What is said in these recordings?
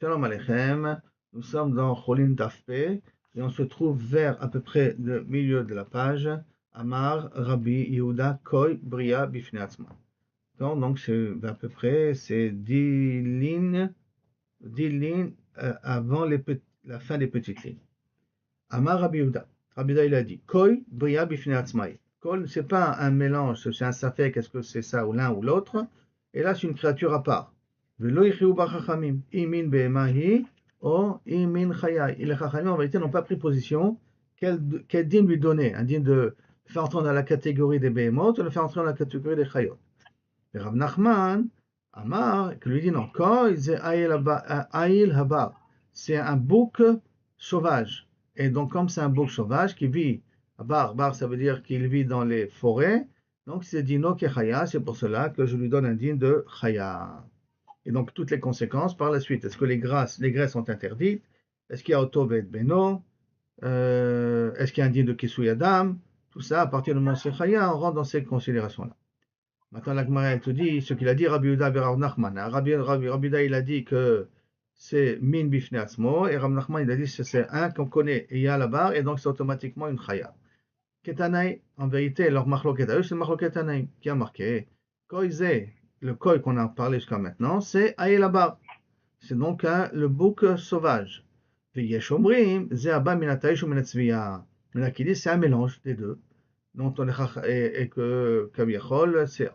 Shalom Aleichem, nous sommes dans Cholin Tafpe et on se trouve vers à peu près le milieu de la page. Amar Rabbi Yehuda Koy Bria Bifnei Atzma. Donc c'est à peu près c'est 10 lignes avant la fin des petites lignes. Amar Rabbi Yehuda. Rabbi Yehuda il a dit Koy Bria Bifnei Atzma. Kol c'est pas un mélange, c'est un safek, est-ce que c'est ça ou l'un ou l'autre? Et là c'est une créature à part. Velo yichiu ba chachamim, imin behemahi ou imin chaya. Et les chachamim en vérité n'ont pas pris position. Quel dîme lui donner? Un dîme de faire entrer dans la catégorie des behemoth ou de faire entrer dans la catégorie des chayot? Et Rav Nachman, Amar, qui lui dit non, Koi ze aïl habar. C'est un bouc sauvage. Et donc comme c'est un bouc sauvage qui vit, bar ça veut dire qu'il vit dans les forêts, donc c'est dino ke chaya, c'est pour cela que je lui donne un dîme de chaya. Et donc toutes les conséquences par la suite. Est-ce que les graisses sont interdites? Est-ce qu'il y a Otovet Beno? Est-ce qu'il y a un dîme de Kisui Adam? Tout ça, à partir du moment où c'est chaya, on rentre dans ces considérations-là. Maintenant, la Gemara, elle te dit ce qu'il a dit Rabbi Yehuda et Rav Nachman. Rabbi Yehuda, il a dit que c'est min bifnei atzmo, et Rav Nachman, il a dit que c'est un qu'on connaît, et il y a là-bas, et donc c'est automatiquement une chaya. Ketanaï, en vérité, leur machloket à eux, c'est le machloket Tanaï, qui a marqué Koizé, le koi qu'on a parlé jusqu'à maintenant, c'est Aïelabar. C'est donc le bouc sauvage. Veyesh omrim, ze abba minataïsh ou minatzviya. Il y en a qui disent c'est un mélange des deux. Donc, et que Kaviachol, c'est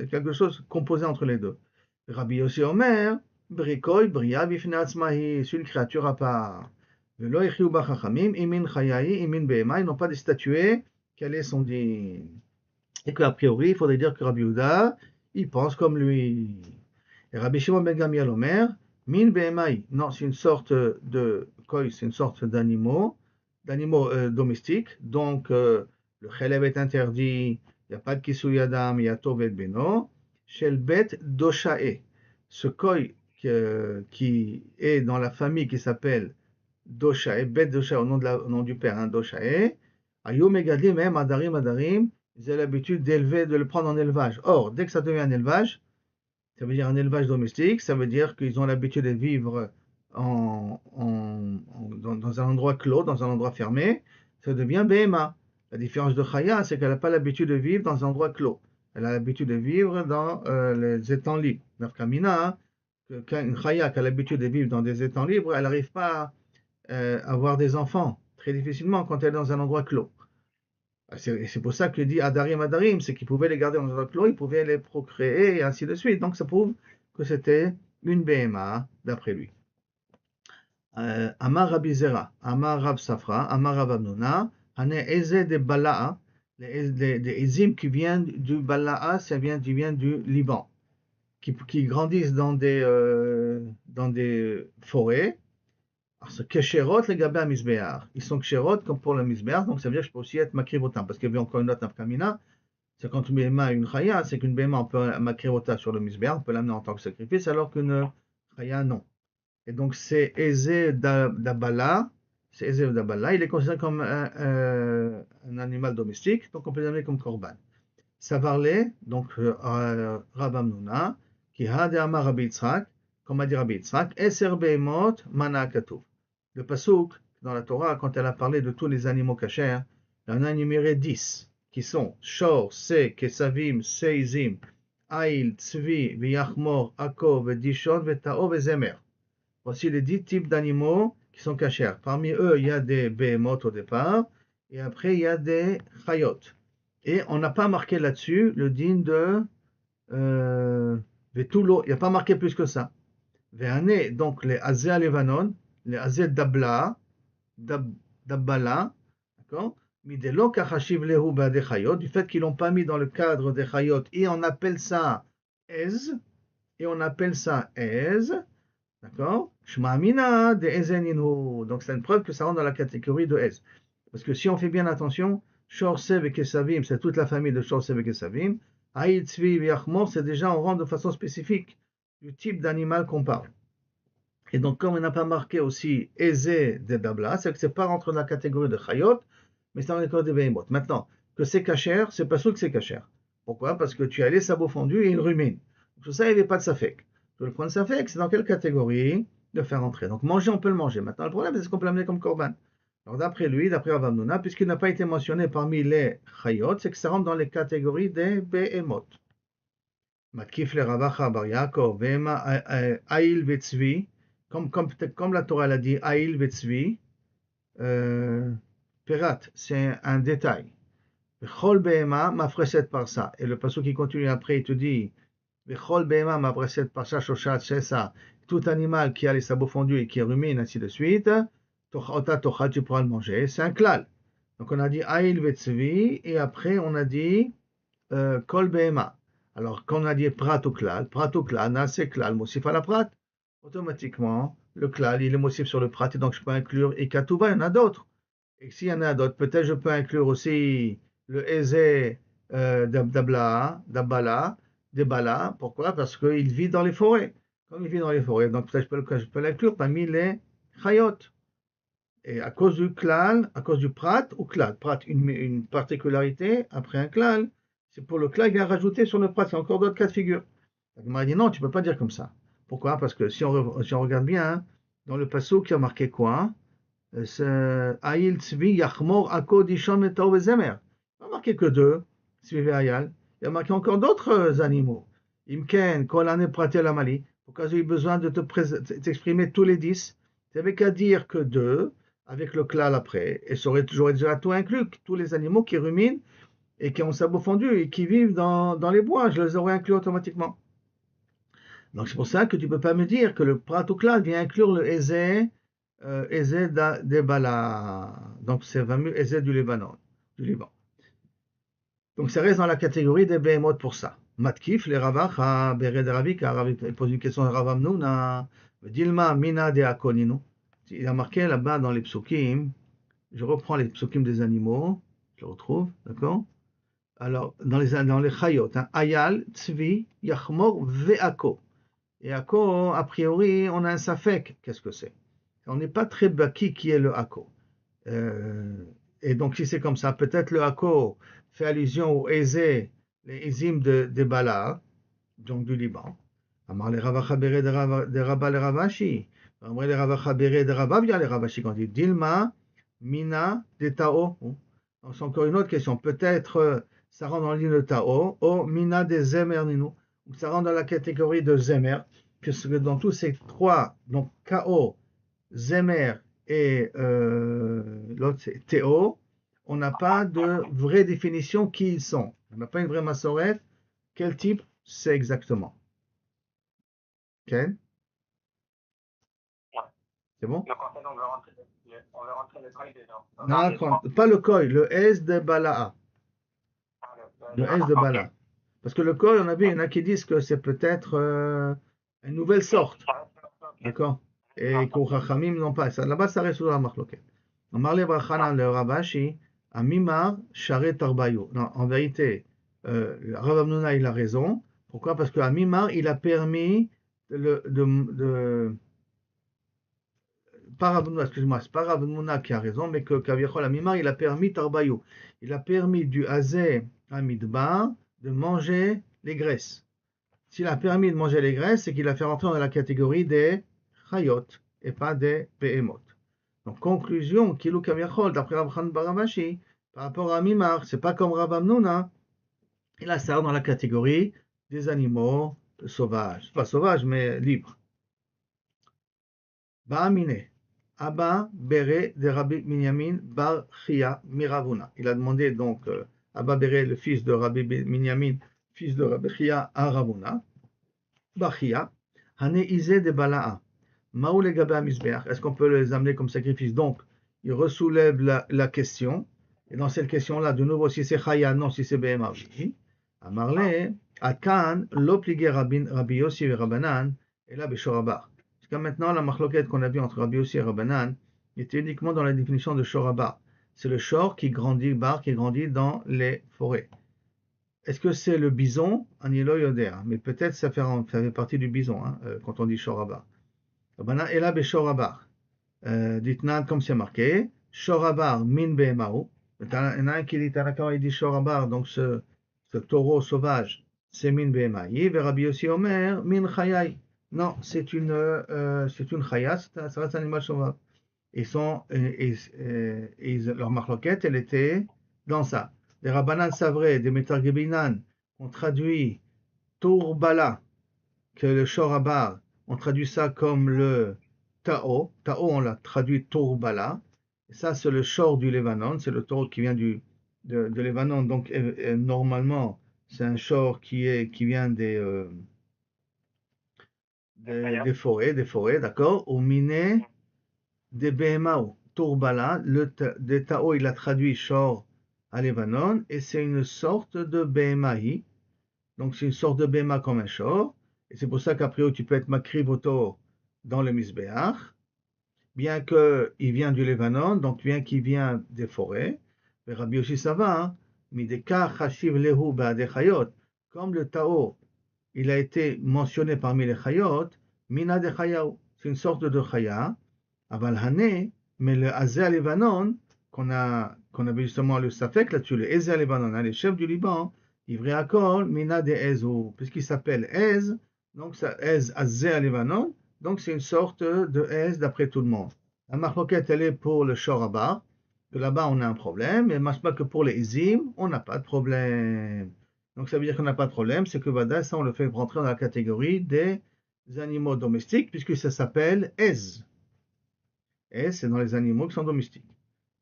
quelque chose composé entre les deux. Rabbi Yossi Omer, Brikoi, Bria, Bifnei Atzmahi, c'est une créature à part. Velo Yechiu ba Chachamim, Imin Chayahi, Imin Behema, ils n'ont pas de statuer quel est son din. Et qu'a priori, il faudrait dire que Rabbi Yehuda, il pense comme lui. Et Rabbi Shimon ben Gamliel Omer, Min Behemai, non, c'est une sorte de koi, c'est une sorte d'animaux domestiques. Donc, le chelev est interdit, il n'y a pas de kisui adam, il y a tovet beno. Shel bet doshae, ce koi qui est dans la famille qui s'appelle Doshae, bet doshae au nom du père, hein, Doshae. Ayom megadim même adarim, ils ont l'habitude d'élever, de le prendre en élevage. Or, dès que ça devient un élevage, ça veut dire un élevage domestique, ça veut dire qu'ils ont l'habitude de vivre dans un endroit clos, dans un endroit fermé, ça devient BMA. La différence de Chaya, c'est qu'elle n'a pas l'habitude de vivre dans un endroit clos. Elle a l'habitude de vivre dans les étangs libres. Nafkamina, quand une Chaya qui a l'habitude de vivre dans des étangs libres, elle n'arrive pas à avoir des enfants, très difficilement quand elle est dans un endroit clos. C'est pour ça que dit Adarim, c'est qu'ils pouvaient les garder dans un clos, ils pouvaient les procréer et ainsi de suite. Donc ça prouve que c'était une BMA d'après lui. Amar Rabbi Zera, Amar Rab Safra, Amar Rab Amnona, Hane Eze de Bala'a, les Ezim qui viennent du Bala'a, ça vient du Liban, qui grandissent dans des forêts. Alors, ce kesherot, les gabé à misbéar. Ils sont kesherot comme pour le misbéar, donc ça veut dire que je peux aussi être makrivotam. Parce qu'il y avait encore une autre nafkamina, c'est quand une béma a une chaya, c'est qu'une béma, on peut makrivota sur le misbéar, on peut l'amener en tant que sacrifice, alors qu'une chaya, non. Et donc c'est Eze d'Abala, il est considéré comme un animal domestique, donc on peut l'amener comme korban. Savarle, donc Rav Amnuna, qui a de Amar Rabbi Yitzhak, comme a dit Rabbi Yitzhak, Eser Behemot Mana Katuv. Le pasuk dans la Torah, quand elle a parlé de tous les animaux cachers, elle en a énuméré 10, qui sont Shor, Se, Kesavim, Seizim, Aïl, Tzvi, V'yachmor, Ako, V'dishon, V'tao, V'zemer. Voici les 10 types d'animaux qui sont cachers. Parmi eux, il y a des Behemoth au départ, et après il y a des Chayot. Et on n'a pas marqué là-dessus le din de Vetulo, il n'y a pas marqué plus que ça. Ve'ane, donc les Azé à Levanon, les Azé d'Abla, d'Abbala, d'accord? Midelo kachashiv lehu ba'de chayot, du fait qu'ils l'ont pas mis dans le cadre des chayot, et on appelle ça Ez, d'accord? Shma'amina de ezeninu, donc c'est une preuve que ça rentre dans la catégorie de Ez. Parce que si on fait bien attention, Shorsev et Kesavim, c'est toute la famille de Shorsev et Kesavim. Aïd, Tzvi et Yachmor, c'est déjà, on rentre de façon spécifique du type d'animal qu'on parle. Et donc, comme on n'a pas marqué aussi Eze de Dabla, c'est que c'est pas rentré dans la catégorie de Chayot, mais c'est dans la catégorie de Behemot. Maintenant, que c'est cachère, c'est pas sûr que c'est cachère. Pourquoi? Parce que tu as les sabots fondus et une rumine. Tout ça, il n'y avait pas de safek. Tout le point de Safek, c'est dans quelle catégorie de faire entrer. Donc manger, on peut le manger. Maintenant, le problème, c'est ce qu'on peut l'amener comme korban. Alors d'après lui, d'après Rav Hamnouna, puisqu'il n'a pas été mentionné parmi les chayot, c'est que ça rentre dans les catégories des behemoth. Matkif le Ravacha Bar Yaakov, Vema Aïl Vetzvi, comme la Torah l'a dit, Aïl Vetzvi, Perat, c'est un détail. Chol Behema Mafreset par ça. Et le passage qui continue après, il te dit, Chol Behema Mafreset par ça, Shoshat, Shesa, tout animal qui a les sabots fondus et qui rumine, ainsi de suite, Tochota Tocha, tu pourras le manger. C'est un klal. Donc on a dit Aïl Vetzvi, et après on a dit Kol Behema. Alors, quand on a dit prat ou klal, nase klal, mosif à la prat, automatiquement, le klal, il est mosif sur le prat, et donc je peux inclure ikatouba, il y en a d'autres. Et s'il y en a d'autres, peut-être je peux inclure aussi le ezé d'abala, debala. Pourquoi? Parce qu'il vit dans les forêts. Comme il vit dans les forêts, donc peut-être je peux l'inclure parmi les chayot. Et à cause du klal, à cause du prat ou klal, prat, une particularité après un klal, c'est pour le klal, il a rajouté sur le prat, c'est encore d'autres cas de figure. Il m'a dit non, tu ne peux pas dire comme ça. Pourquoi? Parce que si on regarde bien, hein, dans le passage qui a marqué quoi? Aïl tzvi yachmor ako dishon etau vezemer. Il n'a marqué que deux, tzvi et ayal. Il a marqué encore d'autres animaux. Imken, kol ane praté la mali. Au cas où il y a besoin de t'exprimer tous les 10, tu n'avais qu'à dire que deux, avec le klal après, et j'aurais déjà tout inclus, tous les animaux qui ruminent et qui ont sabot fondu et qui vivent dans les bois, je les aurais inclus automatiquement. Donc c'est pour ça que tu ne peux pas me dire que le pratoklal vient inclure le ezé des Bala. Donc c'est fameux ezé du Liban. Donc ça reste dans la catégorie des behemoth pour ça. Matkif, les Ravach, Bered Ravi, car il pose une question à Rav Hamnouna, Dilma Mina de Akoninu. Il a marqué là-bas dans les psukim, je reprends les psukim des animaux, je le retrouve, d'accord? Alors, dans les chayot, hein, Ayal, Tzvi, Yachmor, Ve'ako. Et Ako, a priori, on a un safek, qu'est-ce que c'est? On n'est pas très baki qui est le Ako. Et donc, si c'est comme ça, peut-être le Ako fait allusion aux Ezé, les Ezim de Bala, donc du Liban. Amar les Ravachabere de Rabba le Ravashi. Amar les Ravachabere de Rabba via les Ravashi quand il dit Dilma, Mina, de Tao. Donc, c'est encore une autre question. Peut-être ça rentre dans l'île de Tao, ou Mina de Zemer Ninu, ou ça rentre dans la catégorie de Zemer, puisque dans tous ces trois, donc Kao, Zemer et l'autre c'est Théo, on n'a pas de vraie définition qui ils sont. On n'a pas une vraie massorette. Quel type c'est exactement? Ken? C'est bon? Donc en fait, on veut rentrer le koi dedans. Non, pas le koi, le S de Balaa. Le S de Bala. Ok. Parce que le koi, on a vu, il y en a qui disent que c'est peut-être une nouvelle sorte. D'accord? Et qu'au Chachamim non pas. Là-bas, ça reste sur la marloquette. On parlait Brachanan le Ravashi, à Mimar, Sharet Tarbayo. Non, en vérité, Rav Hamnouna, il a raison. Pourquoi? Parce qu'à Mimar, il a permis pas Rav Hamnouna, excuse-moi, c'est pas Rav Hamnouna qui a raison, mais que Kaviachol à Mimar, il a permis Tarbayo. Il a permis du Hazé à Midbar de manger les graisses. S'il a permis de manger les graisses, c'est qu'il a fait rentrer dans la catégorie des chayot et pas des behemoth. Donc, conclusion, Kilou Kaviachol, d'après Rav Chan Baravashi, par rapport à Mimar, c'est pas comme Rav Hamnouna, il a ça dans la catégorie des animaux sauvages. Pas sauvages, mais libres. Ba'amine, Abba Bere de Rabbi Minyamin Bar Chia Miravuna. Il a demandé donc Abba Bere, le fils de Rabbi Minyamin, fils de Rabbi Chia à Ravuna. Bachia, Hane Izé de Balaa. Maou les Gabé Misbeach. Est-ce qu'on peut les amener comme sacrifice? Donc, il ressoulève la question. Et dans cette question-là, de nouveau, si c'est Chaya, non, si c'est Behema, oui. Amarle, Akan, l'obligé Rabbi Yossi et Rabbanan, et là, Beshorabar. Jusqu'à maintenant, la marloquette qu'on a vue entre Rabbi Yossi et Rabbanan était uniquement dans la définition de Shorabar. C'est le shor qui grandit, bar qui grandit dans les forêts. Est-ce que c'est le bison? Anilo yoder. Mais peut-être ça fait partie du bison, hein, quand on dit shorabar. Et là, beshorabar. Dites-nous comme c'est marqué. Shorabar min behemao. Il y en a un qui dit, il dit shorabar, donc ce taureau sauvage, c'est min behemaï. Et Rabbi Yossi Omer, min chayai. Non, c'est une chaya, ça reste un animal sauvage. Leur marloquette, elle était dans ça. Les Rabbanan Savré, des Metargebinan, ont traduit Tourbala, que le Shorabar, on traduit ça comme le Tao. Tao, on l'a traduit Tourbala. Et ça, c'est le Shor du Lébanon, c'est le taureau qui vient de Lébanon. Donc, normalement, c'est un Shor qui vient des forêts, d'accord? Au Miné, des Behemao, Tourbala, de Tao, il a traduit Shor à Lébanon, et c'est une sorte de Behemahi. Donc, c'est une sorte de Behema comme un Shor. Et c'est pour ça qu'après, tu peux être Makriboto dans le Misbéach, bien qu'il vient du Lébanon, donc bien qu'il vient des forêts. Mais Rabbi aussi, ça va, hein? Mideka Chashiv Lehu Ba'ade Chayot. Comme le Tao, il a été mentionné parmi les Chayot, Mina de Chayao. C'est une sorte de Chaya. Aval Hané, mais le Hazé Lebanon, qu'on avait justement le Safek là-dessus, le Hazé Lebanon, hein, les chefs du Liban, Ivri Akol, Mina de Ezou, puisqu'il s'appelle Ez, donc ça, Ez Hazé Lebanon, donc c'est une sorte de Ez d'après tout le monde. La marloquette, elle est pour le Shorabar, que là-bas on a un problème, et pas que pour les Izim, on n'a pas de problème. Donc ça veut dire qu'on n'a pas de problème, c'est que Vada, ça on le fait rentrer dans la catégorie des animaux domestiques, puisque ça s'appelle Ez. Et c'est dans les animaux qui sont domestiques.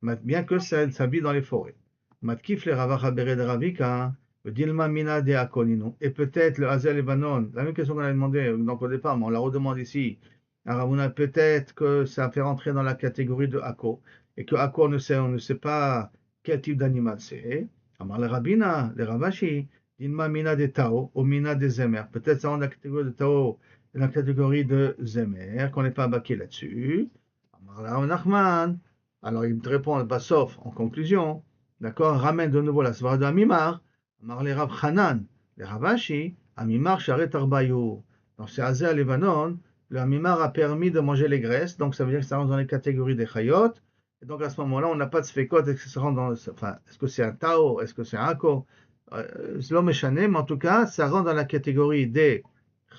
Bien que ça vit dans les forêts. Matkif le Ravacha Bered Ravika, le Dilma Mina de Akonino. Et peut-être le Hazel Lebanon, la même question qu'on a demandé donc au départ, mais on la redemande ici. À Ravuna, peut-être que ça fait rentrer dans la catégorie de Ako. Et que Ako, on ne sait pas quel type d'animal c'est. Amar le Rabina, le Ravashi, Dilma Mina de Tao, ou Mina de Zemer. Peut-être ça rentre dans la catégorie de Tao, dans la catégorie de Zemer, qu'on n'est pas baqué là-dessus. Nachman. Alors il te répond, bah, sauf en conclusion, d'accord, ramène de nouveau la svara de Amimar, Amar les Rav Hanan, les Ravashi, Amimar Sharet Arbayou. Dans ces Hazé à Lebanon, le Amimar a permis de manger les graisses, donc ça veut dire que ça rentre dans les catégories des Chayot, et donc à ce moment-là, on n'a pas de Sfekot, est-ce que ça rentre dans, enfin, est-ce que c'est un Tao, est-ce que c'est un Ako, c'est l'homme échané, mais en tout cas, ça rentre dans la catégorie des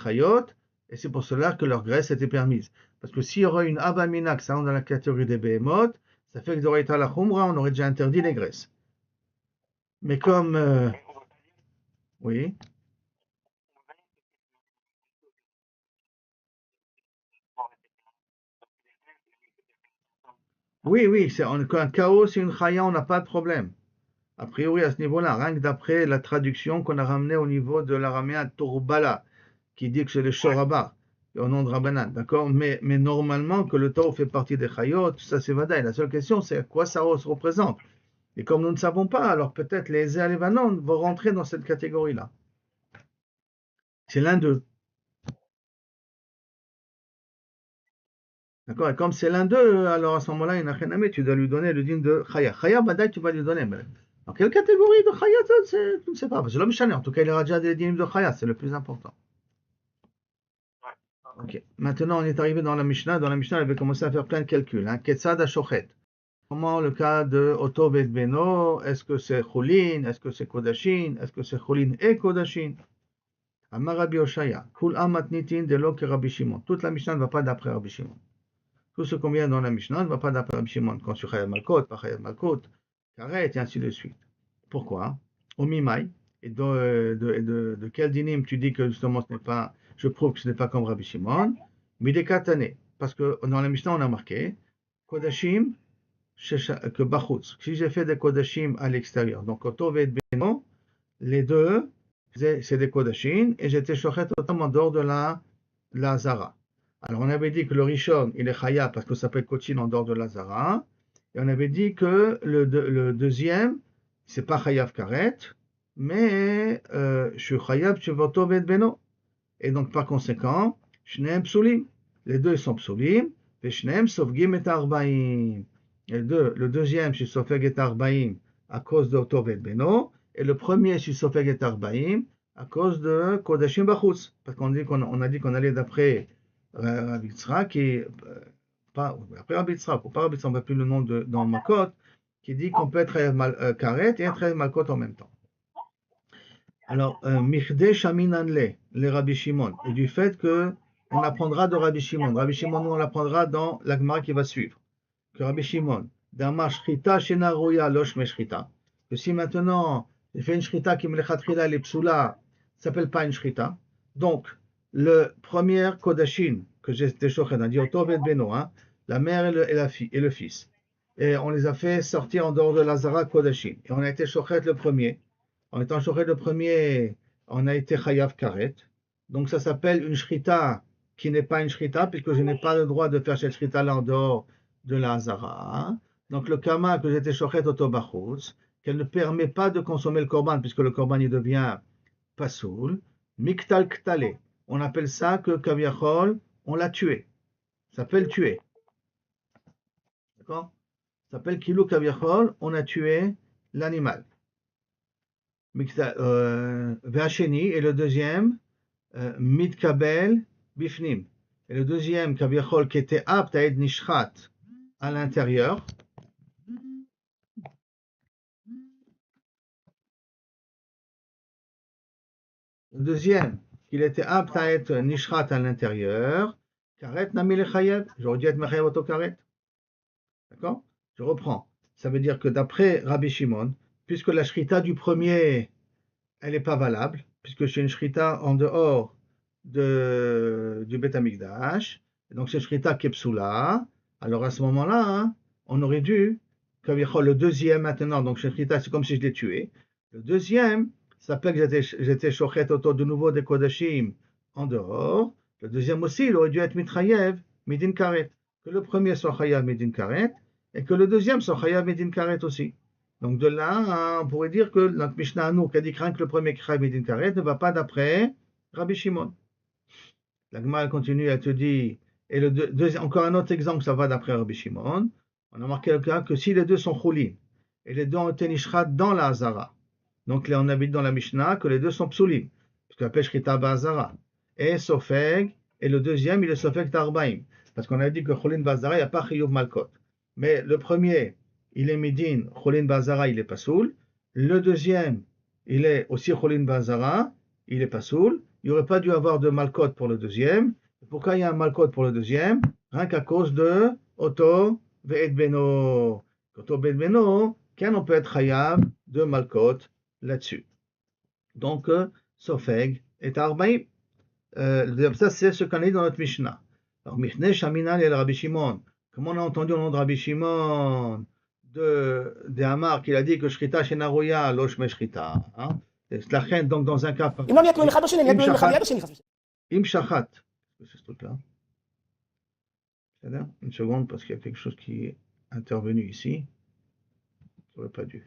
Chayot, et c'est pour cela que leur graisse était permise. Parce que s'il y aurait une Abamina qui rentre dans la catégorie des Behemoth, ça fait que d'aurait été à la Khumra, on aurait déjà interdit les graisses. Mais comme. Oui. Oui, c'est un chaos, c'est une chaya, on n'a pas de problème. A priori, à ce niveau-là, rien que d'après la traduction qu'on a ramenée au niveau de l'araméen Tourbala, qui dit que c'est le Shoraba, au nom de Rabbanan, d'accord, mais normalement, que le taureau fait partie des chayot, ça c'est vadaï. La seule question, c'est à quoi ça se représente. Et comme nous ne savons pas, alors peut-être les Zéalévanon vont rentrer dans cette catégorie-là. C'est l'un d'eux. D'accord? Et comme c'est l'un d'eux, alors à ce moment-là, il n'a rien à mettre, tu dois lui donner le dîme de Chaya. Chaya, Badaï, tu vas lui donner. Mais dans quelle catégorie de Chaya, tu ne sais pas. C'est l'homme chané. En tout cas, il aura déjà des dîmes de Chaya, c'est le plus important. Ok. Maintenant, on est arrivé dans la Mishnah. Dans la Mishnah, elle avait commencé à faire plein de calculs. Hein. Ketsad Ashochet. Comment le cas de Otto et Beno, est-ce que c'est Choulin, est-ce que c'est Kodashin, est-ce que c'est Choulin et Kodashin? Amar Rabbi Oshaya, Kul Amat Nitin de lo que Rabbi Shimon. Toute la Mishnah ne va pas d'après Rabbi Shimon. Tout ce qu'on vient dans la Mishnah ne va pas d'après Rabbi Shimon. Quand sur Chayav Malkot, pas Chayav Malkot, Karet, et ainsi de suite. Pourquoi? Au Mimai, et de quel dinim tu dis que justement ce n'est pas, je prouve que ce n'est pas comme Rabbi Shimon, Midekatane, parce que dans la Mishnah on a marqué, Kodashim, que Bachutz. Si j'ai fait des Kodashim à l'extérieur, donc Otov et Beno, les deux, c'est des Kodashim, et j'étais chochet totalement en dehors de la Zara. Alors on avait dit que le Rishon, il est Chaya parce que ça peut être Kochin en dehors de la Zara, et on avait dit que le deuxième, c'est pas Chayav Karet, mais je suis Chayav Tov et Beno. Et donc par conséquent, Shneem Psulim. Les deux ils sont Psulim, et Shneem Sofgim et Arbaim. Le deuxième, je suis Sofeg et Arbaim à cause de Tov et Beno, et le premier, je suis Sofeg et Arbaim à cause de Kodashim Bachutz. Parce qu'on a dit qu'on allait d'après Rabbi Tzrak, qui pas après Rabbi Tzrak, ou pas Rabbi Tzrak, on ne plus le nom dans Makot, qui dit qu'on peut être Karet et être Malkot en même temps. Alors, Michde Shaminanle, les Rabbi Shimon, et du fait que on apprendra de Rabbi Shimon. Rabbi Shimon, nous, on l'apprendra dans la Gemara qui va suivre. Que Rabbi Shimon, d'Amar Shrita Shena Roya Losh Meshrita, que si maintenant, j'ai fait une Shrita qui me l'echatchila, elle est psoula, ça s'appelle pas une Shrita. Donc, le premier Kodashin que j'ai été shochet, on a dit Otov et Beno, hein, la mère et le fils. Et on les a fait sortir en dehors de l'Azara Kodashin. Et on a été shochet le premier. En étant shochet le premier, on a été chayav karet. Donc ça s'appelle une shrita qui n'est pas une shrita, puisque je n'ai pas le droit de faire cette shrita-là en dehors de la Hazara. Donc le kama que j'étais shochet otobachutz, qu'elle ne permet pas de consommer le korban, puisque le korban il devient pasoul, miktal ktale. On appelle ça que kaviachol, on l'a tué. Ça s'appelle tuer. D'accord? Ça s'appelle kilou kaviachol, on a tué l'animal. Vacheni, et le deuxième, Mitkabel Bifnim. Et le deuxième, Kaviachol, qui était apte à être nishrat à l'intérieur. Le deuxième, qu'il était apte à être nishrat à l'intérieur. Karet Namil Chayev. J'aurais dû être Mechayev Oto Karet. D'accord? Je reprends. Ça veut dire que d'après Rabbi Shimon, puisque la shrita du premier, elle n'est pas valable, puisque c'est une shrita en dehors du Beth Amikdash, donc c'est shrita kepsula, alors à ce moment-là, hein, on aurait dû, le deuxième maintenant, donc shrita, c'est comme si je l'ai tué, le deuxième, ça s'appelle que j'étais shochet autour de nouveau des kodashim en dehors, le deuxième aussi, il aurait dû être mitrayev, midin karet, que le premier soit chayav midin karet, et que le deuxième soit chayav midin karet aussi. Donc de là, on pourrait dire que notre Mishnah Anouk a dit que le premier qui chayav midin karet ne va pas d'après Rabbi Shimon. La Gemara continue, elle te dit, et encore un autre exemple, ça va d'après Rabbi Shimon. On a marqué le cas que si les deux sont choulin, et les deux ont été nishrat dans la Hazara, donc là on habite dans la Mishnah que les deux sont psulim, parce qu'on appelle shrita ba'azara, et sofeg, et le deuxième il est sofeg tarbaim, parce qu'on a dit que choulin ba'azara, il n'y a pas chiyuv malkot. Mais le premier, il est midin, choulin ba'azara, il est pasoul. Le deuxième, il est aussi choulin ba'azara, il est pasoul. Il n'y aurait pas dû avoir de malkot pour le deuxième. Pourquoi il y a un malkot pour le deuxième? Rien qu'à cause de Oto ve'et beno. Oto ve'et beno, quand on peut être chayav de malkot là-dessus. Donc, sofeg et arbaim. Ça, c'est ce qu'on est dans notre Mishnah. Alors, Michneh Shaminal et le Rabbi Shimon. Comme on a entendu au nom de Rabbi Shimon de Hamar, qu'il a dit que Shrita Shenaroya, Losh Meshrita. La reine, donc dans un cas. Im Shachat. C'est ce truc-là. Une seconde, parce qu'il y a quelque chose qui est intervenu ici. Ça n'aurait pas dû.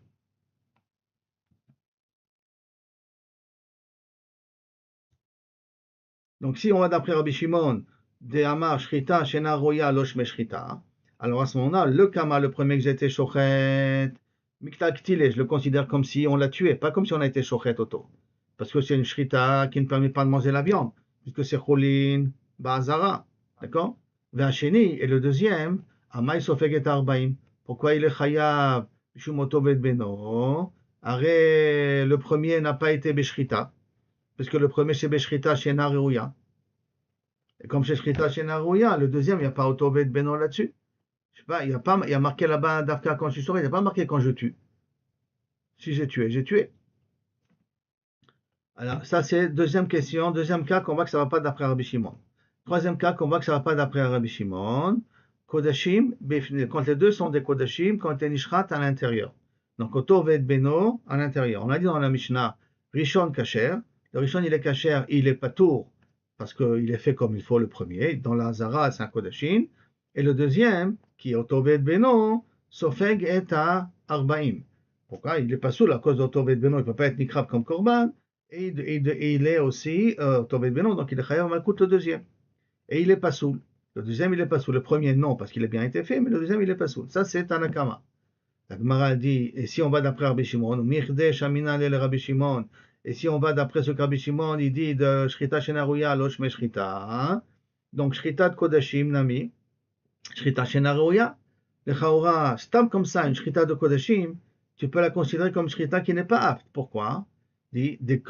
Donc si on va d'après Rabbi Shimon, de Hamar Shrita Shenaroya, Losh Meshrita. Alors à ce moment-là, le Kama, le premier que j'étais shochet, Mikta Ktile, je le considère comme si on l'a tué, pas comme si on a été shochet auto. Parce que c'est une shrita qui ne permet pas de manger la viande, puisque c'est cholin, ba'azara. D'accord? Vacheni, et le deuxième, Amai Sofeg et Arbaim. Pourquoi il est chayav, Shumoto vet beno? Arrêt, le premier n'a pas été beshrita, parce que le premier c'est beshrita chez Narouya. Et comme c'est shrita chez Narouya, le deuxième, il n'y a pas Otovet beno là-dessus. Je sais pas, il y a marqué là-bas d'Afka quand je suis sauvé, il n'y a pas marqué quand je tue. Si j'ai tué, j'ai tué. Alors, ça c'est deuxième question, deuxième cas qu'on voit que ça ne va pas d'après Rabbi Shimon. Troisième cas qu'on voit que ça ne va pas d'après Rabbi Shimon. Kodashim, quand les deux sont des Kodashim, quand il est nishrat à l'intérieur. Donc, Oto ve'et beno à l'intérieur. On a dit dans la Mishnah, Rishon kasher. Le Rishon il est kasher, il est patour, parce qu'il est fait comme il faut le premier. Dans la Hazara, c'est un Kodashim. Et le deuxième, qui est Oto ve'et beno, Sofeg est à Arbaim. Pourquoi? Il n'est pas sous à cause d'Oto ve'et beno, il ne peut pas être nikrab comme Korban. Et il est aussi Oto ve'et beno, donc il est chayav malkout le deuxième. Et il n'est pas sous. Le deuxième, il n'est pas sous. Le premier, non, parce qu'il a bien été fait, mais le deuxième, il n'est pas sous. Ça, c'est Tanakama. La Gemara dit, et si on va d'après Rabbi Shimon, Mirde Shamina le Rabbi Shimon, et si on va d'après ce que Rabbi Shimon, il dit de Shrita Shenarouya, Losh Meshrita, donc Shrita de Kodashim, Nami, Shrita Shenarouya, le Chaora, stam comme ça, une Shrita de Kodashim, tu peux la considérer comme Shrita qui n'est pas apte. Pourquoi? Dit, des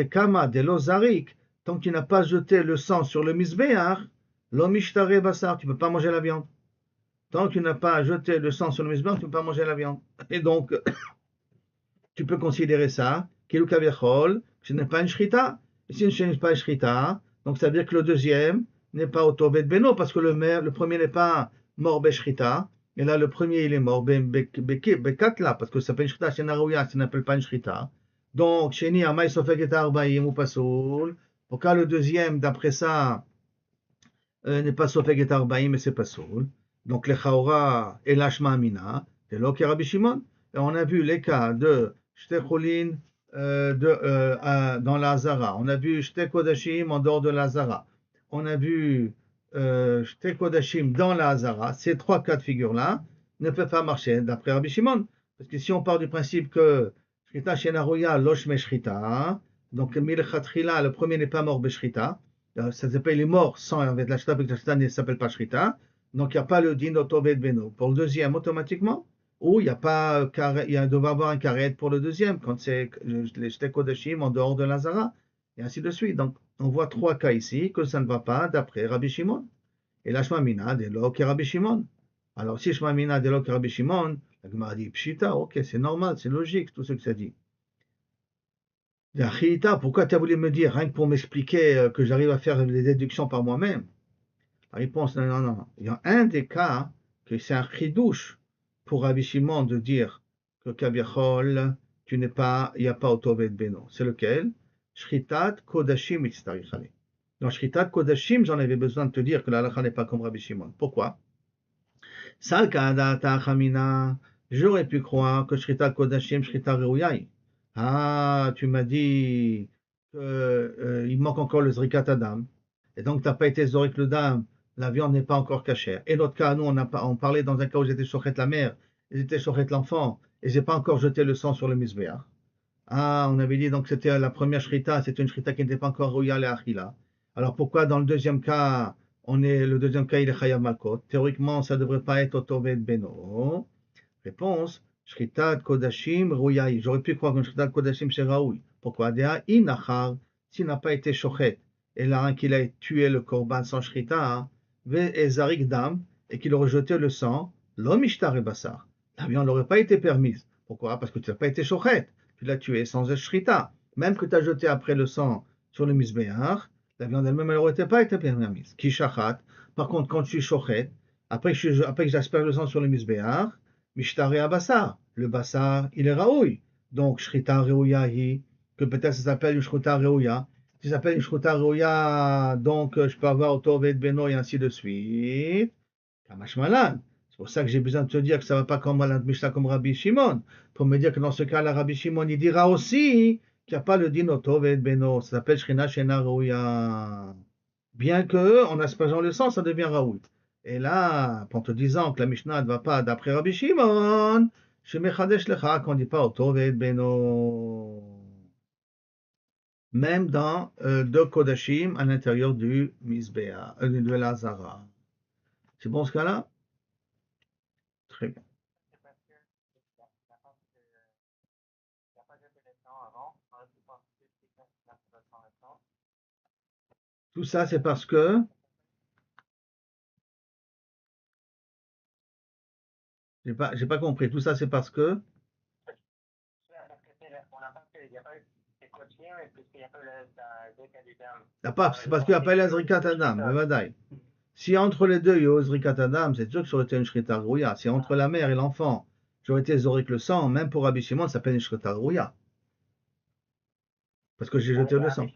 Kama, de Lozarik, Tant que tu n'as pas jeté le sang sur le misbéach, l'omishtare basar, tu ne peux pas manger la viande. Tant que tu n'as pas jeté le sang sur le misbéach, tu ne peux pas manger la viande. Et donc, tu peux considérer ça, Kilu Kaviachol, ce n'est pas une shrita. Et si ce n'est pas une shrita, donc ça veut dire que le deuxième n'est pas autovet beno, parce que le premier n'est pas mort beshrita, et là le premier il est mort bekatla, parce que ça s'appelle une shrita, c'est narouya, ça n'appelle pas une shrita. Donc, Sheni Amay Sofek et Arbaïm ou Pasoul. Pourquoi le deuxième, d'après ça, n'est pas Sofek et Arbaïm, mais c'est Pasoul. Donc, les Chaora et l'Ashma Amina, c'est l'Ok et Rabbi Shimon. Et on a vu les cas de Shtecholin dans la Hazara. On a vu Shtekodashim en dehors de la Hazara. On a vu Shtekodashim dans la Hazara. Ces trois cas de figure-là ne peuvent pas marcher d'après Rabbi Shimon. Parce que si on part du principe que Shrita Shenarouya Losh Meshrita, donc Milchatchila, le premier n'est pas mort Beshrita, ça s'appelle il est mort sans avec la Shrita, parce que la Shrita ne s'appelle pas Shrita, donc il n'y a pas le din Otoved Beno. Pour le deuxième, automatiquement, ou il y a pas, il doit avoir un karet pour le deuxième, quand c'est les Shte Kodashim en dehors de Lazara, et ainsi de suite. Donc on voit trois cas ici que ça ne va pas d'après Rabbi Shimon. Et la Shmamina, dès lors que Rabbi Shimon. Alors si Shmamina, dès lors que Rabbi Shimon, la Gemara dit Pshita, ok, c'est normal, c'est logique, tout ce que ça dit. Achilita, pourquoi tu as voulu me dire, rien que pour m'expliquer que j'arrive à faire des déductions par moi-même? La réponse, non, non, non. Il y a un des cas que c'est un chidouche pour Rabbi Shimon de dire que Kabiachol, tu n'es pas, il n'y a pas Otoved Beno. C'est lequel? Shritat Kodashim Itztarichale. Dans Shritat Kodashim, j'en avais besoin de te dire que la halakha n'est pas comme Rabbi Shimon. Pourquoi? J'aurais pu croire que Shrita Kodashim, Shrita Reuyai. Ah, tu m'as dit qu'il manque encore le Zrikat Adam. Et donc, tu n'as pas été Zorik le Dam, la viande n'est pas encore cachère. Et l'autre cas, nous, on parlait dans un cas où j'étais Shochet la mère, ils étaient Shochet l'enfant, et j'ai pas encore jeté le sang sur le Misbéach. Ah, on avait dit donc c'était la première Shrita, c'était une Shrita qui n'était pas encore Royale et Achila. Alors pourquoi dans le deuxième cas, le deuxième cas, il est Chayav Malkot? Théoriquement, ça ne devrait pas être Otoved Beno. Réponse, Shritat Kodashim Rouyai. J'aurais pu croire qu'une Shritat Kodashim c'est Raoui. Pourquoi? Dea Inachar, s'il n'a pas été Shochet, et là qu'il a tué le Korban sans Shrita, Ve Ezarik Dam, et qu'il aurait jeté le sang, l'homme Ishtar et Bassar. La viande n'aurait pas été permise. Pourquoi? Parce que tu n'as pas été Shochet. Tu l'as tué sans Shrita. Même que tu as jeté après le sang sur le Misbéach, la viande elle-même, elle n'aurait pas été permise. Kishachat. Par contre, quand je suis Shochet, après que j'asperge le sang sur le Misbéach, Mishtare Abassar. Le Bassar, il est Raoui. Donc, Shrita Reouya, que peut-être ça s'appelle une Shrita Reouya. Si ça s'appelle une Shrita Reouya, donc je peux avoir Otoved Beno et ainsi de suite. Kamash Malan. C'est pour ça que j'ai besoin de te dire que ça ne va pas comme Malan Mishnah comme Rabbi Shimon. Pour me dire que dans ce cas-là, Rabbi Shimon, il dira aussi qu'il n'y a pas le din Otoved Beno. Ça s'appelle Shrina Shena Reouya. Bien que, en aspergeant le sang, ça devient Raoui. Et là, en te disant que la Mishnah ne va pas d'après Rabbi Shimon, Shemechadesh Lecha, qu'on ne dit pas Otoved Beno. Même dans deux Kodashim à l'intérieur du Mizbea, de l'Azara. C'est bon ce cas-là? Très bien. C'est parce que la pense qu'il n'y a pas de pénétration avant, on a pu penser que c'est quand la pénétration maintenant. Tout ça, c'est parce que j'ai pas compris. Tout ça, c'est parce que Parce que on n'a pas fait, il n'y a pas eu de quotidien, et puis il n'y a pas eu le cas du dame. c'est parce qu'il appelle Azrikat Adam, Bevadaï. Si entre les deux, il y a Azrikat Adam, c'est sûr que ça aurait été une Shrita Rouya. Si entre la mère et l'enfant, j'aurais été Zorik le sang, même pour Rabbi Shimon, ça s'appelle une Shrita Rouya. Parce que j'ai jeté le sang.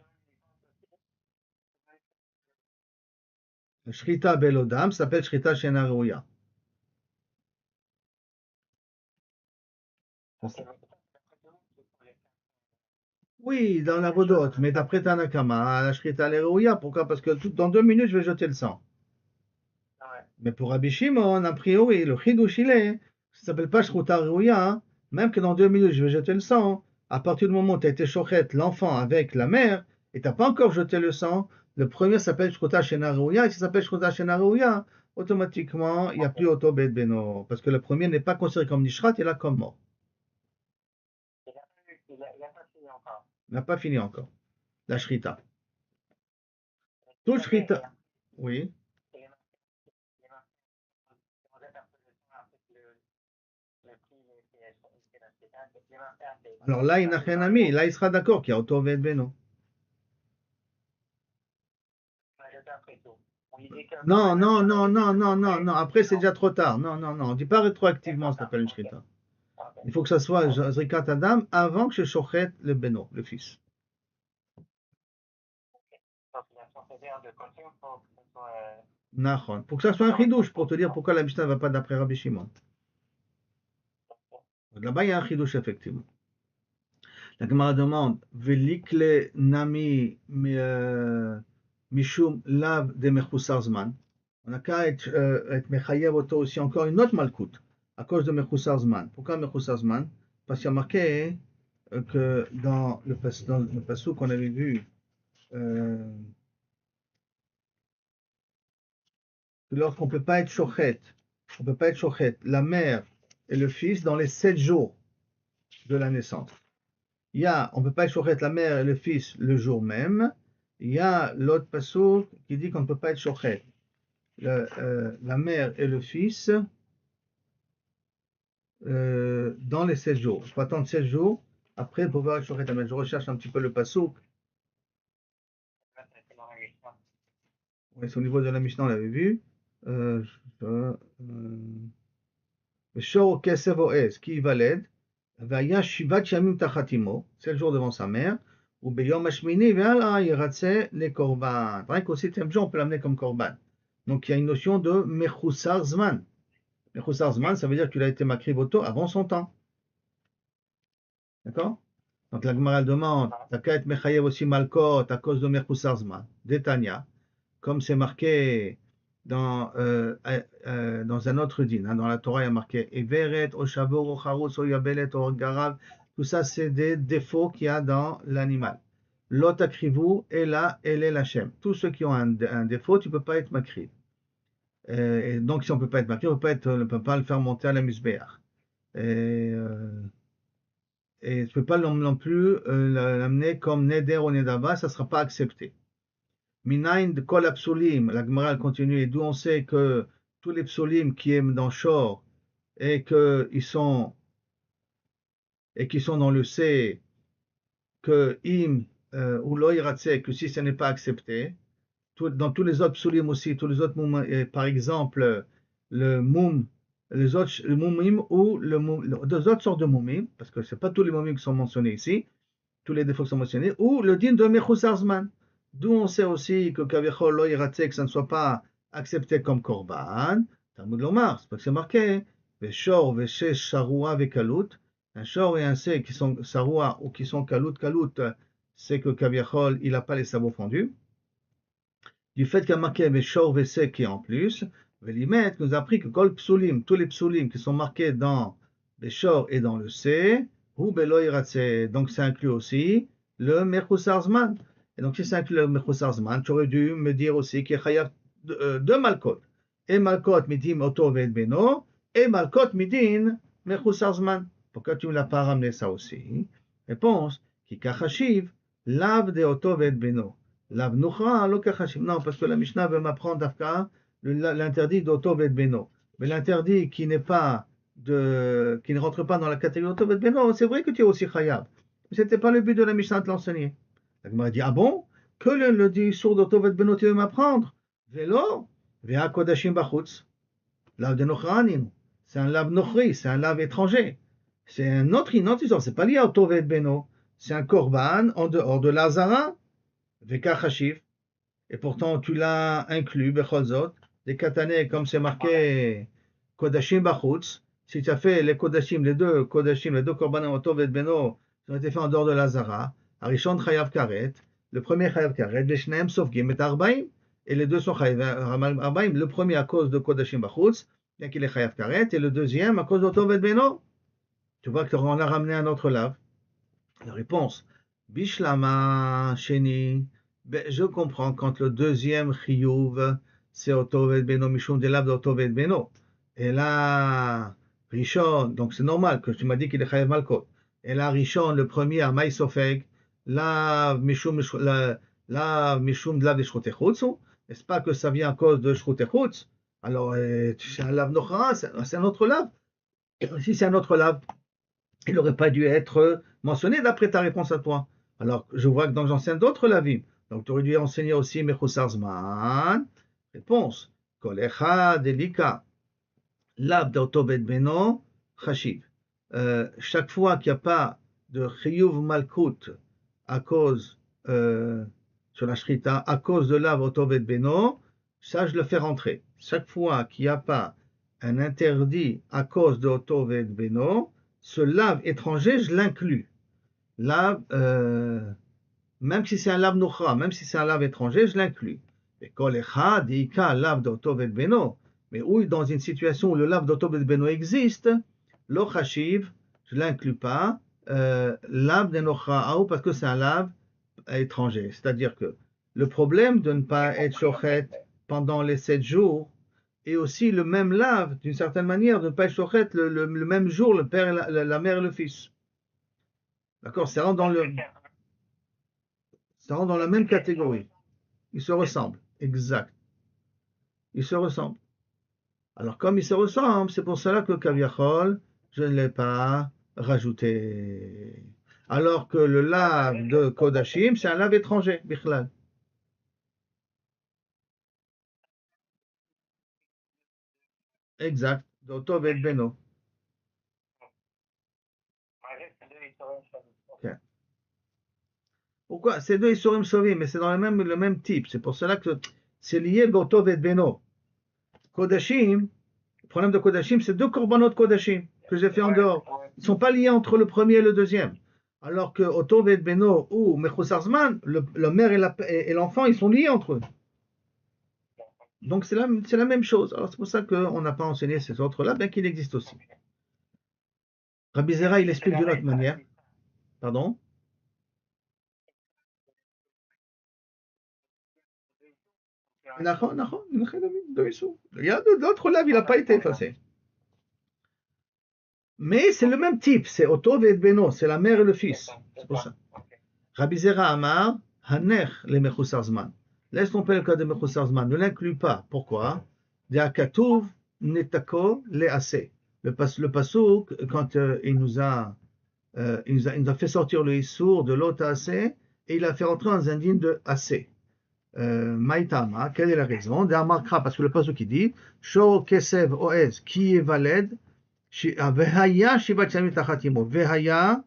Shrita Belodam s'appelle Shrita Shena Rouya. Oui, dans la Vodote, mais d'après Tanakama, la Shrita Rouya, pourquoi? Parce que dans 2 minutes, je vais jeter le sang. Mais pour Rabbi Shimon, a priori, le Chidouch, il est, ça ne s'appelle pas Shrita Rouya, même que dans 2 minutes, je vais jeter le sang. À partir du moment où tu as été chochet l'enfant avec la mère, et tu n'as pas encore jeté le sang, le premier s'appelle Shruta Shena Rouya, et s'il s'appelle Shruta Shena Rouya, automatiquement, il n'y a plus Otobed Beno, parce que le premier n'est pas considéré comme Nishrat, il est là comme mort. Il n'a pas fini encore. Il n'a pas fini encore. La Shrita. Tout shrita. Oui. Alors là, il n'a rien ami. Là, il sera d'accord qu'il y a Oto Ved Beno. Non, non, non, non, non, non, non. Après, c'est déjà trop tard. Non, non, non. On ne dit pas rétroactivement, ça s'appelle une shrita. Il faut que ça soit Zrikat Adam avant que je shochet le Beno, le fils. Nachon. Pour que ça soit un chidouche, pour te dire pourquoi la Mishnah ne va pas d'après Rabbi Shimon. Là-bas, il y a un chidouche, effectivement. La Gemara demande Velikle Nami Mishum Lav de Mechusar Zman. On n'a qu'à être Mechayev Oto aussi encore une autre malkout à cause de Mechusar Zman. Pourquoi Mechusar Zman? Parce qu'il y a marqué que dans le passage qu'on avait vu, lorsqu'on ne peut pas être shochet, on peut pas être shochet, la mère et le fils dans les 7 jours de la naissance. On ne peut pas être shochet la mère et le fils le jour même. Il y a l'autre passouk qui dit qu'on ne peut pas être shochet la mère et le fils dans les 7 jours. Il faut attendre 7 jours après pouvoir être shochet la mère. Je recherche un petit peu le passouk. Oui, c'est au niveau de la Mishnah, on l'avait vu. Shor Kesev Oez, qui valide. Vaya Shivat Yamim Tachatimo, 7 jours devant sa mère. Ou Beyom Hashmini, Ve'ala Yiratse le Korban. Pareil qu'au 7e jour, on peut l'amener comme Korban. Donc il y a une notion de Mechusar Zman. Mechusar Zman, ça veut dire qu'il a été makrivoto avant son temps. D'accord? Donc la Gemara demande, t'as qu'à être Mechayev aussi Malkot à cause de Mechusar Zman. Détania, comme c'est marqué dans un autre din, dans la Torah, il y a marqué Everet, Oshavor, Ocharus, Oyabelet, Orgarav. Tout ça, c'est des défauts qu'il y a dans l'animal. Lot akrivu, Ela, Elel Hashem. Tous ceux qui ont un défaut, tu ne peux pas être makriv. Et donc, si on ne peut pas être makriv, on ne peut pas le faire monter à la musbéach. Et tu ne peux pas non plus l'amener comme Neder ou Nedava, ça ne sera pas accepté. Minayin de kol psulim, la Gemara continue, et d'où on sait que tous les psulim qui aiment dans Shor et qui sont dans le C, que im ou lo iratse, que si ce n'est pas accepté, dans tous les autres psulim aussi, tous les autres moum, par exemple le moum, le moumim ou deux autres sortes de moumim, parce que ce n'est pas tous les moumim qui sont mentionnés ici, tous les défauts qui sont mentionnés, ou le din de Mechusar Zman. D'où on sait aussi que Kavichol lo yiratse, que ça ne soit pas accepté comme korban. Talmud Lomar, c'est pas que c'est marqué. Veshor, veshesh, sharoua, vekalut. Un shor et un sé qui sont saroua ou qui sont kalut, c'est que Kavichol, il n'a pas les sabots fondus. Du fait qu'il y a marqué veshor, vesé qui est en plus, Velimet nous a appris que kol psulim, tous les psulim qui sont marqués dans veshor et dans le sé, ou belo yiratse, donc ça inclut aussi le Mechusar Zman. Et donc, si ça inclut le Mechusar Zman, tu aurais dû me dire aussi qu'il y a chayav deux Malkot. Et Malkot midim Oto Ved Beno, et Malkot midin Mechusar Zman. Pourquoi tu ne l'as pas ramené ça aussi? Réponse, ki kachashiv, lav de Oto Ved Beno. Lav nuchra, lo kachashiv. Non, parce que la Mishnah veut m'apprendre d'Afka l'interdit d'Oto Ved Beno. Mais l'interdit qui ne rentre pas dans la catégorie Oto Ved Beno, c'est vrai que tu es aussi chayav. Mais ce n'était pas le but de la Mishnah de l'enseigner. La Gemara dit, ah bon? Que le dit sourd d'Otovet Beno tu veux m'apprendre? Vélo, Vea Kodashim Bachutz, lave de Nochranin. C'est un lave Nochri, c'est un lave étranger. C'est un autre histoire, c'est pas lié à Otovet Beno. C'est un korban en dehors de Lazara, Veka Chashiv. Et pourtant tu l'as inclus, Bechozot, des katané, comme c'est marqué Kodashim Bachutz. Si tu as fait les Kodashim, les deux korban en Otovet Beno, ils ont été faits en dehors de Lazara. Arishon Chayav Karet, le premier Chayav Karet, Veshneem Sofgim et Arbaim, et les deux sont Chayav Arbaim, le premier à cause de Kodashim Bachutz, bien qu'il est Chayav Karet, et le deuxième à cause d'Otovet Beno. Tu vois qu'on a ramené un autre lave. La réponse, Bishlama Sheni, je comprends quand le deuxième Chiyuv, c'est Otovet Beno, Mishum de lave d'Otovet Beno. Et là, Rishon, donc c'est normal que tu m'as dit qu'il est Chayav Malkot. Et là, Rishon, le premier à Maïsofeg, la là, Mishum de lave des Shrotechutsu, n'est-ce pas que ça vient à cause de Shrotechutsu? Alors, c'est un lave Nochra, c'est un autre lave. Si c'est un autre lave, il n'aurait pas dû être mentionné d'après ta réponse à toi. Alors, je vois que donc j'enseigne d'autres lavim. Donc, tu aurais dû enseigner aussi Mechusar Zman. Réponse. Kol echad elika. Lab d'autovet beno chashiv. Chaque fois qu'il n'y a pas de chiyuv malkut à cause sur la shrita, à cause de lab autovet beno, ça je le fais rentrer. Chaque fois qu'il n'y a pas un interdit à cause de autovet beno, ce lave étranger, je l'inclus. Lave, même si c'est un lave nuchra, même si c'est un lave étranger, je l'inclus. Et kol echad ika lave d'autovet beno. Mais où, dans une situation où le lave d'autovet beno existe, lo chashiv, je ne l'inclus pas, lave de nochra parce que c'est un lave étranger. C'est-à-dire que le problème de ne pas être shochet pendant les 7 jours, et aussi le même lave, d'une certaine manière, de ne pas être shochet le même jour, le père, la mère et le fils. D'accord, ça rentre dans la même catégorie. Ils se ressemblent. Exact. Ils se ressemblent. Alors, comme ils se ressemblent, c'est pour cela que Kaviachol, je ne l'ai pas rajouté. Alors que le lave de Kodashim, c'est un lave étranger, Bichlal. Exact. D'Otov et Beno. Okay. Pourquoi? Ces deux Isurim Sovim, mais c'est dans le même type. C'est pour cela que c'est lié D'Otov et Beno. Kodashim, le problème de Kodashim, c'est deux korbanot Kodashim que j'ai fait en dehors. Ils ne sont pas liés entre le premier et le deuxième. Alors que Otov et Beno ou Mechusar Zman, le mère et l'enfant, ils sont liés entre eux. Donc c'est la même chose. Alors c'est pour ça qu'on n'a pas enseigné ces autres-là, bien qu'il existe aussi. Rabbi Zera, il explique d'une autre manière. Pardon? Il y a d'autres là, il n'a pas été effacé. Mais c'est le même type, c'est Otov et Beno, c'est la mère et le fils. C'est pour ça. Rabbi Zera Amar, Hanech le Mechusar Zman. Laisse tomber le cas de Mechusar Zman, ne l'inclus pas. Pourquoi? De'akatuv netako le'ase. Le pasuk, quand il nous a fait sortir le Issour de l'autre assez, et il a fait rentrer dans un digne de assez. Maïtama, quelle est la raison? Parce que le pasuk qui dit, Sho kesev oez ki evaled, Vehaya shivat yamim tachatimo. Vehaya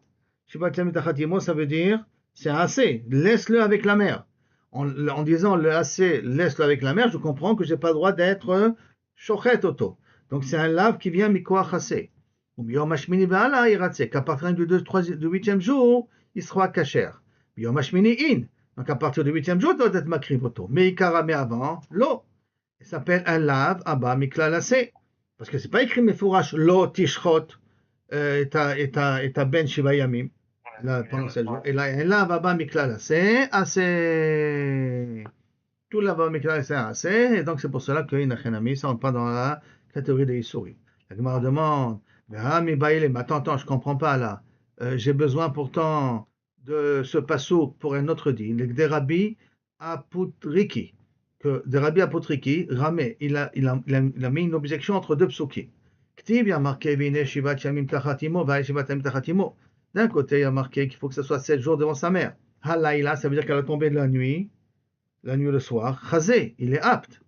shivat yamim tachatimo, ça veut dire c'est un assez, laisse-le avec la mère. En disant le assez, laisse-le avec la mère, je comprends que je n'ai pas le droit d'être shochet auto. Donc c'est un lave qui vient mikoach assez. Qu'à partir du 8e jour, il sera kacher. Donc à partir du 8e jour, il doit être makriv auto. Mais mais avant, l'eau. Il s'appelle un lave abba mikla assez. Parce que c'est pas écrit mefourash lo tishchot et ta ben shiva yamim pendant 7 jours. Et là, un lave abba mikla assez, assez. Tout là-bas mikla c'est assez. Et donc c'est pour cela que Inachenami, ça rentre pas dans la catégorie des Issourim. La Gemara demande, mais attends, je comprends pas là. J'ai besoin pourtant de ce passouk pour un autre din, le Gderabi Aputriki. Que de Rabbi Aputriki, Ramé, il a mis une objection entre deux psukim. Ktiv, il y a marqué Vine Shivat Yamim Tachatimo, Va Shivat Yamim Tachatimo. D'un côté, il y a marqué qu'il faut que ce soit 7 jours devant sa mère. Halaïla, ça veut dire qu'elle a tombé de la nuit le soir. Chazé, il est apte.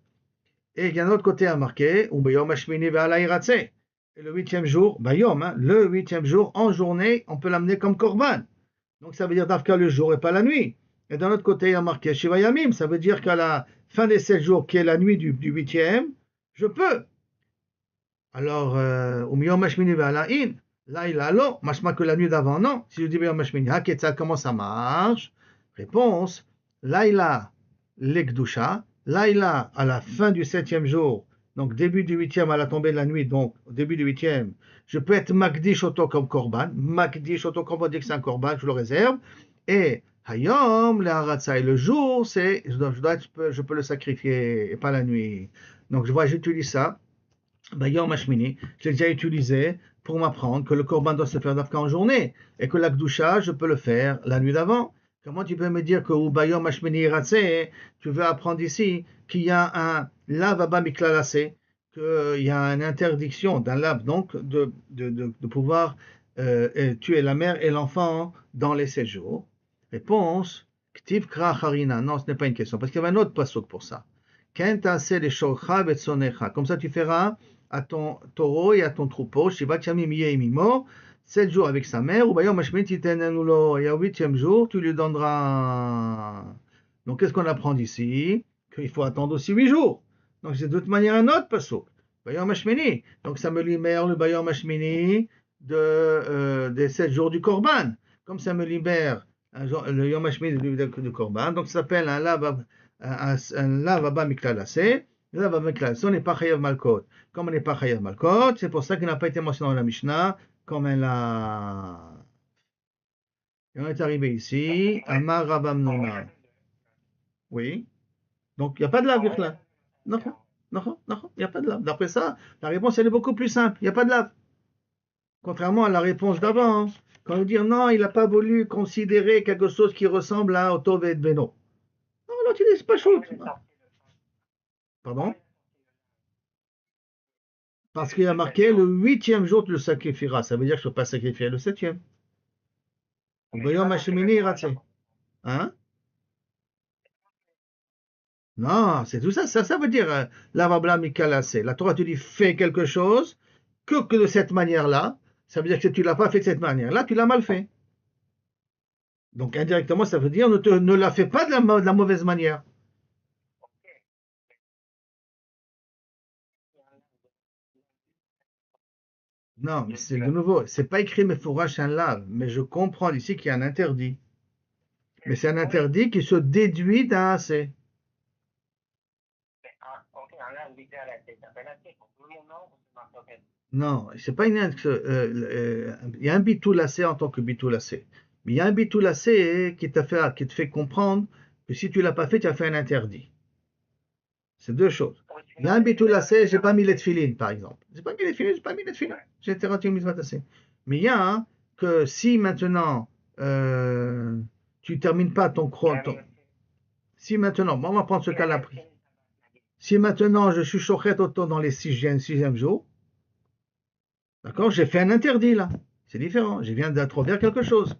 Et il y a un autre côté à marqué, Ubeyom Hashmini Ve'alai Ratse. Et le 8e jour, Bayom, hein, le 8e jour, en journée, on peut l'amener comme korban. Donc ça veut dire d'Afka le jour et pas la nuit. Et d'un autre côté, il y a marqué Shiva Yamim, ça veut dire qu'à la fin des 7 jours, qui est la nuit du 8e, je peux. Alors, Umiyom Hashmini Ve'alain, là il a l'eau, machma que la nuit d'avant, non. Si je dis Umiyom Hashmini, Haketza, comment ça marche? Réponse, là il a l'Ekdusha, là il a à la fin du 7e jour, donc début du 8e à la tombée de la nuit, donc au début du 8e, je peux être Magdish Oto comme Korban. Magdish Oto, comme on dit que c'est un Korban, je le réserve. Et Hayom, le Haratzai, le jour, c'est, je peux le sacrifier, et pas la nuit. Donc j'utilise ça. Bayom Hashmini, je l'ai déjà utilisé pour m'apprendre que le Korban doit se faire d'Afka en journée, et que l'Akdusha, je peux le faire la nuit d'avant. Comment tu peux me dire que Ubayom Hashmini Ratzeh, tu veux apprendre ici qu'il y a un lav abba miklalase, qu'il y a une interdiction d'un lav, donc de pouvoir tuer la mère et l'enfant dans les 7 jours. Réponse, Ktiv Kra Harina. Non, ce n'est pas une question, parce qu'il y avait un autre pasuk pour ça. Kentase les shorcha vetsonecha. Comme ça, tu feras à ton taureau et à ton troupeau, Shivat Yamim Yehimimo, 7 jours avec sa mère, ou Bayom Hashmini Titenenulo, et au 8e jour, tu lui donneras. Donc, qu'est-ce qu'on apprend d'ici? Qu'il faut attendre aussi 8 jours. Donc, c'est de toute manière un autre pasuk. Bayom Hashmini. Donc, ça me libère le Bayom Hashmini des 7 jours du Korban. Comme ça me libère le Yom Hashmini du Korban. Donc, ça s'appelle un lav abba miklalase. Le lav abba miklalase, on n'est pas chayav malkot. Comme on n'est pas chayav malkot, c'est pour ça qu'il n'a pas été mentionné dans la Mishnah, comme elle a. Et on est arrivé ici, Amar Rabam Nona. Oui. Donc, il n'y a pas de lave, là. Non, non, non, il n'y a pas de lave. D'après ça, la réponse, elle est beaucoup plus simple. Il n'y a pas de lave. Contrairement à la réponse d'avant, hein. Quand on dit non, il n'a pas voulu considérer quelque chose qui ressemble à Otov et Beno. Non, non, tu dis, c'est pas chaud. Pardon? Parce qu'il a marqué le 8e jour, tu le sacrifieras. Ça veut dire que je ne peux pas sacrifier le 7e. Hein? Non, c'est tout ça. Ça veut dire lavabla mikalase. La Torah te dit fais quelque chose que de cette manière-là. Ça veut dire que si tu ne l'as pas fait de cette manière-là, tu l'as mal fait. Donc indirectement, ça veut dire ne la fais pas de la mauvaise manière. Non, mais c'est de nouveau, c'est pas écrit Mefourash un lave, mais je comprends ici qu'il y a un interdit. Mais c'est un interdit qui se déduit d'un assez. Non, c'est pas il y a un bitul assez en tant que bitul assez. Mais il y a un bitul assez qui te fait comprendre que si tu l'as pas fait, tu as fait un interdit. C'est deux choses. Il y a un bitul assez, j'ai pas mis les tefilines, par exemple. J'ai pas mis les tefilines, j'ai pas mis les tefilines. J'ai été raté une mitzvah assez. Mais il y a que si maintenant tu termines pas ton chrono, si maintenant, bon, on va prendre ce cas-là. Si maintenant je suis chochet auto dans les 6e jour, d'accord, j'ai fait un interdit là. C'est différent. Je viens d'introduire quelque chose.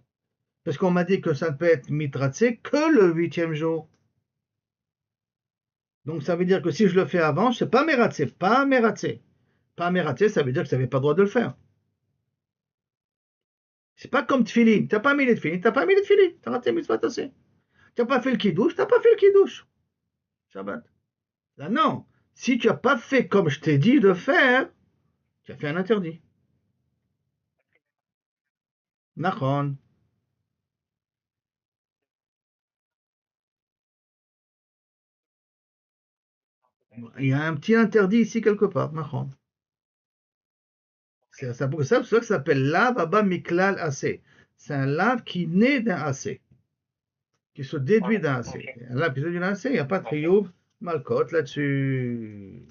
Parce qu'on m'a dit que ça ne peut être mitratsé que le 8e jour. Donc ça veut dire que si je le fais avant, c'est pas mératsé, pas mératsé. Pas mératsé, ça veut dire que tu n'avais pas le droit de le faire. C'est pas comme tfilin. T'as pas mis les tfilin, t'as pas mis les tfilin. T'as raté mitzvah tassé. T'as pas fait le kidouche, t'as pas fait le kidouche. Shabbat. Là non. Si tu n'as pas fait comme je t'ai dit de faire, tu as fait un interdit. Nachon. Il y a un petit interdit ici quelque part. Nachon. C'est pour ça que ça s'appelle lav abba miklal assez. C'est un lave qui naît d'un assez, qui se déduit d'un assez. Un lave qui se déduit d'un assez, il n'y a pas de triouf, malkot là-dessus.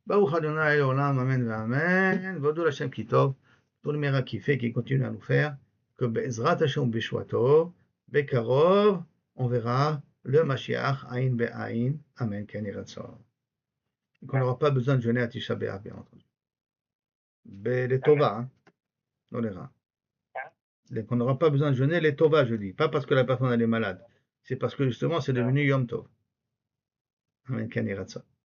Baruch Adonai Olam, Amen, Amen. Vodou Hashem Kitov, tout le mira qui fait, qui continue à nous faire, que Bezrat Hashem Bishwato, Bekarov, on verra le Mashiach, Aïn Be'aïn, Amen, Ken Yiratzor. Qu'on n'aura pas besoin de jeûner à Tisha B'Av, bien entendu. Les Tova, hein, on verra. Qu'on n'aura pas besoin de jeûner les Tova, je dis. Pas parce que la personne elle est malade. C'est parce que justement c'est devenu Yom Tov. Amen, Ken Yiratzor.